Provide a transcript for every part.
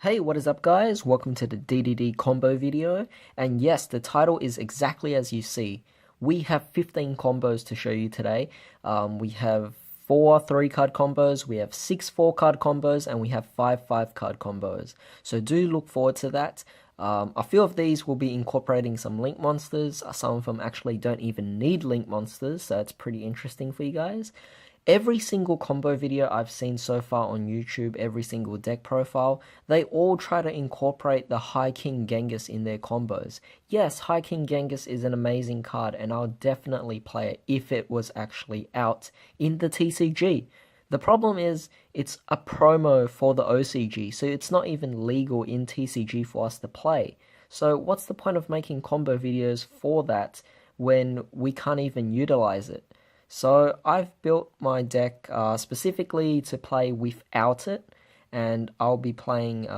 Hey, what is up guys? Welcome to the DDD combo video. And yes, the title is exactly as you see. We have 15 combos to show you today. We have 4 3-card combos, we have 6 4-card combos, and we have 5 5-card combos. So do look forward to that. A few of these will be incorporating some link monsters. Some of them actually don't even need link monsters, so it's pretty interesting for you guys. Every single combo video I've seen so far on YouTube, every single deck profile, they all try to incorporate the High King Genghis in their combos. Yes, High King Genghis is an amazing card, and I'll definitely play it if it was actually out in the TCG. The problem is, it's a promo for the OCG, so it's not even legal in TCG for us to play. So what's the point of making combo videos for that when we can't even utilize it? So I've built my deck specifically to play without it, and I'll be playing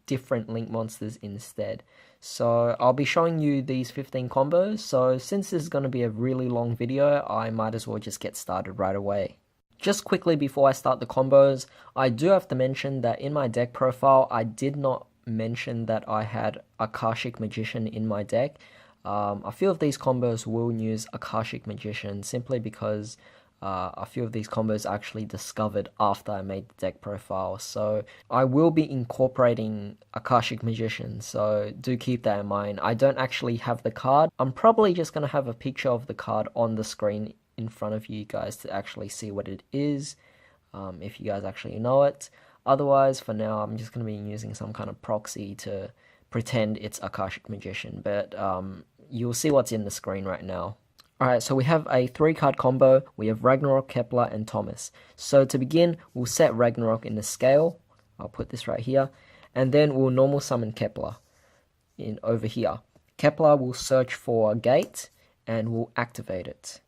different link monsters instead. So I'll be showing you these 15 combos, so since this is going to be a really long video, I might as well just get started right away. Just quickly before I start the combos, I do have to mention that in my deck profile, I did not mention that I had Akashic Magician in my deck. A few of these combos will use Akashic Magician simply because a few of these combos I actually discovered after I made the deck profile. So I will be incorporating Akashic Magician, so do keep that in mind. I don't actually have the card. I'm probably just going to have a picture of the card on the screen in front of you guys to actually see what it is, if you guys actually know it. Otherwise, for now, I'm just going to be using some kind of proxy to pretend it's Akashic Magician, but you'll see what's in the screen right now. Alright, so we have a 3-card combo. We have Ragnarok, Kepler, and Thomas. So to begin, we'll set Ragnarok in the scale. I'll put this right here. And then we'll normal summon Kepler in over here. Kepler will search for a gate, and we'll activate it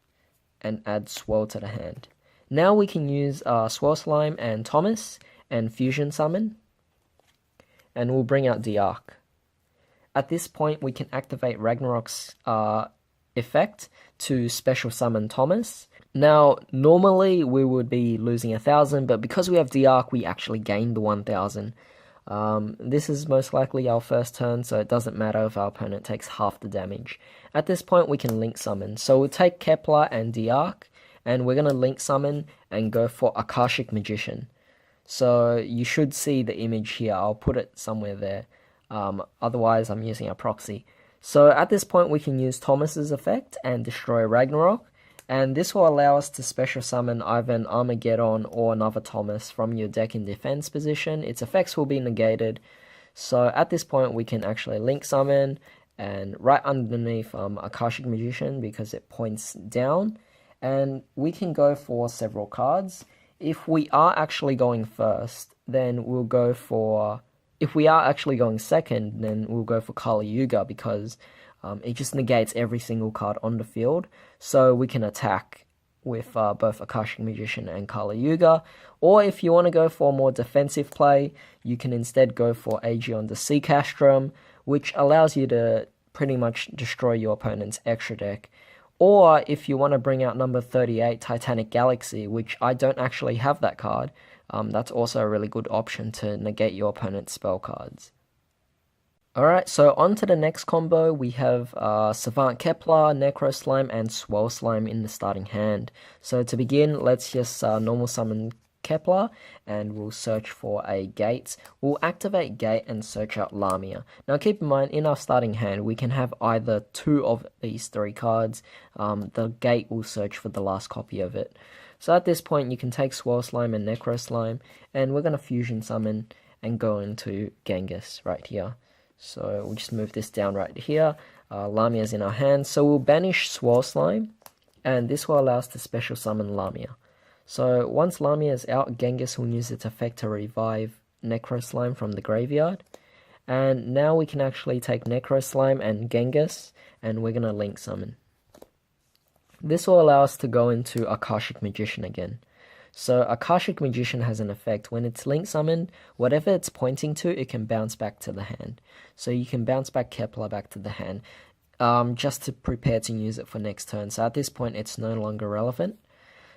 and add Swirl to the hand. Now we can use Swirl Slime and Thomas and Fusion Summon, and we'll bring out Diarch. At this point, we can activate Ragnarok's effect to special summon Thomas. Now, normally we would be losing 1,000, but because we have Diarch, we actually gain the 1,000. This is most likely our first turn, so it doesn't matter if our opponent takes half the damage. At this point, we can link summon. So we'll take Kepler and Diarch, and we're going to link summon and go for Akashic Magician. So you should see the image here. I'll put it somewhere there. Otherwise, I'm using a proxy. So at this point, we can use Thomas's effect and destroy Ragnarok. And this will allow us to special summon either an Armageddon or another Thomas from your deck in defense position. Its effects will be negated. So at this point, we can actually link summon and right underneath Akashic Magician because it points down. And we can go for several cards. If we are actually going first, then we'll go for... If we are actually going second, then we'll go for Kali Yuga because it just negates every single card on the field. So we can attack with both Akashic Magician and Kali Yuga. Or if you want to go for a more defensive play, you can instead go for Aegon the Sea Castrum, which allows you to pretty much destroy your opponent's extra deck. Or if you want to bring out number 38, Titanic Galaxy, which I don't actually have that card, that's also a really good option to negate your opponent's spell cards. Alright, so on to the next combo. We have Savant Kepler, Necro Slime, and Swirl Slime in the starting hand. So to begin, let's just normal summon Kepler, and we'll search for a gate. We'll activate gate and search out Lamia. Now keep in mind, in our starting hand, we can have either 2 of these 3 cards. The gate will search for the last copy of it. So at this point, you can take Swirl Slime and Necro Slime, and we're going to Fusion Summon and go into Genghis right here. So we'll just move this down right here. Lamia's in our hand, so we'll banish Swirl Slime, and this will allow us to special summon Lamia. So once Lamia is out, Genghis will use its effect to revive Necro Slime from the graveyard. And now we can actually take Necro Slime and Genghis, and we're going to link summon. This will allow us to go into Akashic Magician again. So Akashic Magician has an effect. When it's link summoned, whatever it's pointing to, it can bounce back to the hand. So you can bounce back Kepler back to the hand, just to prepare to use it for next turn. So at this point, it's no longer relevant.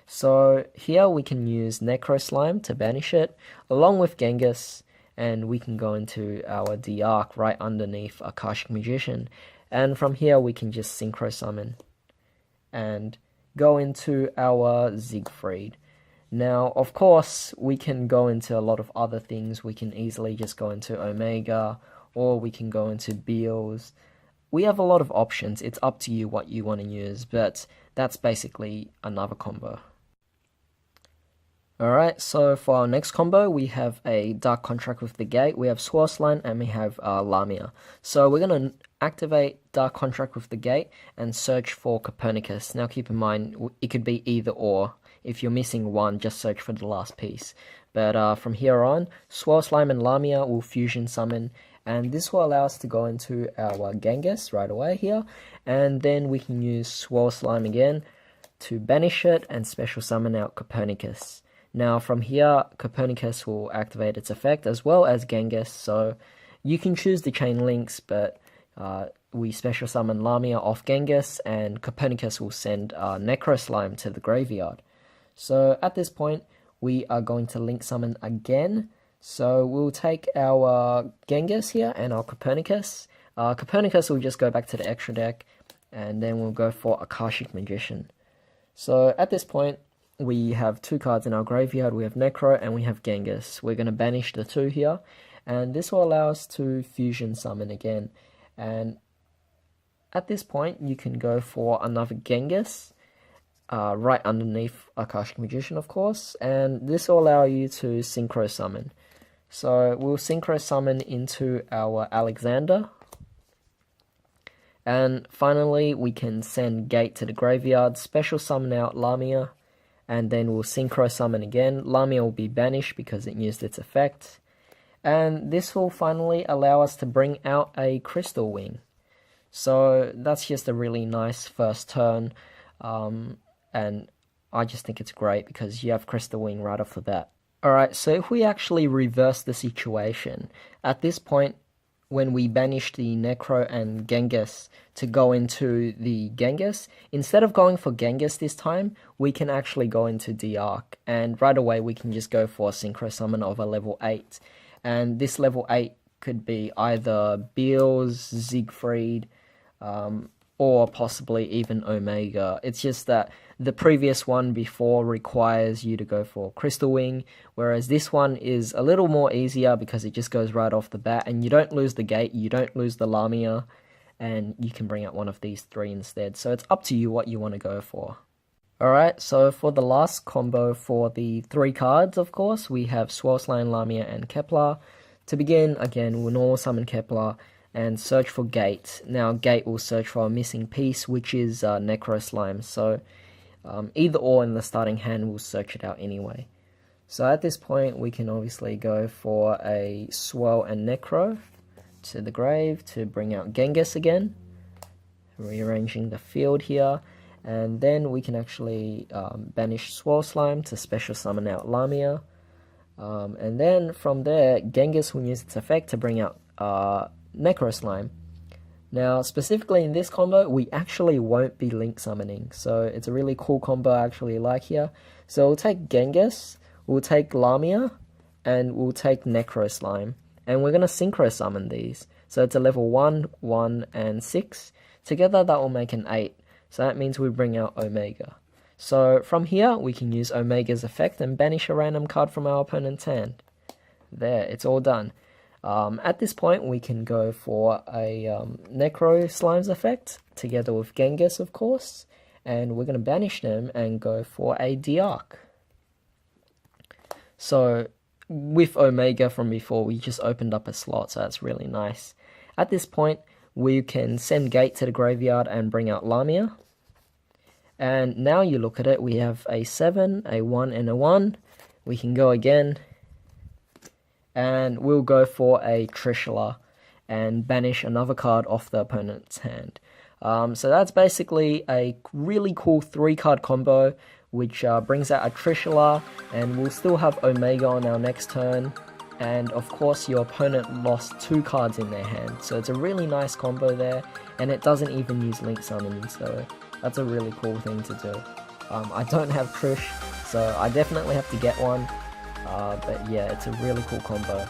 So here we can use Necro Slime to banish it, along with Genghis, and we can go into our D-Arc right underneath Akashic Magician. And from here we can just Synchro Summon and go into our Siegfried. Now, of course, we can go into a lot of other things. We can easily just go into Omega, or we can go into Beals. We have a lot of options. It's up to you what you want to use, but that's basically another combo. Alright, so for our next combo, we have a Dark Contract with the Gate, we have Swirl Slime, and we have Lamia. So we're going to activate Dark Contract with the Gate and search for Copernicus. Now keep in mind, it could be either or. If you're missing one, just search for the last piece. But from here on, Swirl Slime and Lamia will fusion summon, and this will allow us to go into our Genghis right away here, and then we can use Swirl Slime again to banish it and special summon out Copernicus. Now from here, Copernicus will activate its effect as well as Genghis, so you can choose the chain links, but we special summon Lamia off Genghis, and Copernicus will send Necro Slime to the graveyard. So at this point, we are going to link summon again. So we'll take our Genghis here and our Copernicus. Copernicus will just go back to the extra deck, and then we'll go for Akashic Magician. So at this point, we have two cards in our graveyard. We have Necro and we have Genghis. We're going to banish the two here, and this will allow us to fusion summon again. And at this point, you can go for another Genghis, right underneath Akashic Magician, of course, and this will allow you to Synchro Summon. So we'll Synchro Summon into our Alexander, and finally we can send Gate to the graveyard, special summon out Lamia, and then we'll Synchro Summon again. Lamia will be banished because it used its effect, and this will finally allow us to bring out a Crystal Wing. So that's just a really nice first turn, and I just think it's great because you have Crystal Wing right off the bat. Alright, so if we actually reverse the situation, at this point, when we banish the Necro and Genghis to go into the Genghis, instead of going for Genghis this time, we can actually go into D-Arc, and right away we can just go for a Synchro Summon of a level 8. And this level 8 could be either Beals, Siegfried, or possibly even Omega. It's just that the previous one before requires you to go for Crystal Wing, whereas this one is a little more easier because it just goes right off the bat, and you don't lose the Gate, you don't lose the Lamia, and you can bring out one of these three instead. So it's up to you what you want to go for. Alright, so for the last combo for the 3 cards, of course, we have Swirl Slime, Lamia, and Kepler. To begin, again, we'll normal summon Kepler and search for Gate. Now Gate will search for a missing piece, which is Necro Slime, so either or in the starting hand will search it out anyway. So at this point we can obviously go for a Swirl and Necro to the grave to bring out Genghis again, rearranging the field here, and then we can actually banish Swirl Slime to special summon out Lamia, and then from there Genghis will use its effect to bring out Necro Slime. Now specifically in this combo we actually won't be link summoning, so it's a really cool combo I actually like here. So we'll take Genghis, we'll take Lamia, and we'll take Necro Slime, and we're going to Synchro Summon these. So it's a level 1, 1, and 6. Together that will make an 8, so that means we bring out Omega. So from here we can use Omega's effect and banish a random card from our opponent's hand. There, it's all done. At this point we can go for a Necro Slime's effect together with Genghis, of course, and we're going to banish them and go for a D-Arc. So with Omega from before we just opened up a slot, so that's really nice. At this point we can send Gate to the graveyard and bring out Lamia, and now you look at it, we have a 7, a 1, and a 1. We can go again, and we'll go for a Trishula and banish another card off the opponent's hand. So that's basically a really cool 3-card combo, which brings out a Trishula, and we'll still have Omega on our next turn, and of course your opponent lost 2 cards in their hand, so it's a really nice combo there, and it doesn't even use link summoning, so that's a really cool thing to do. I don't have Trish, so I definitely have to get one. But yeah, it's a really cool combo.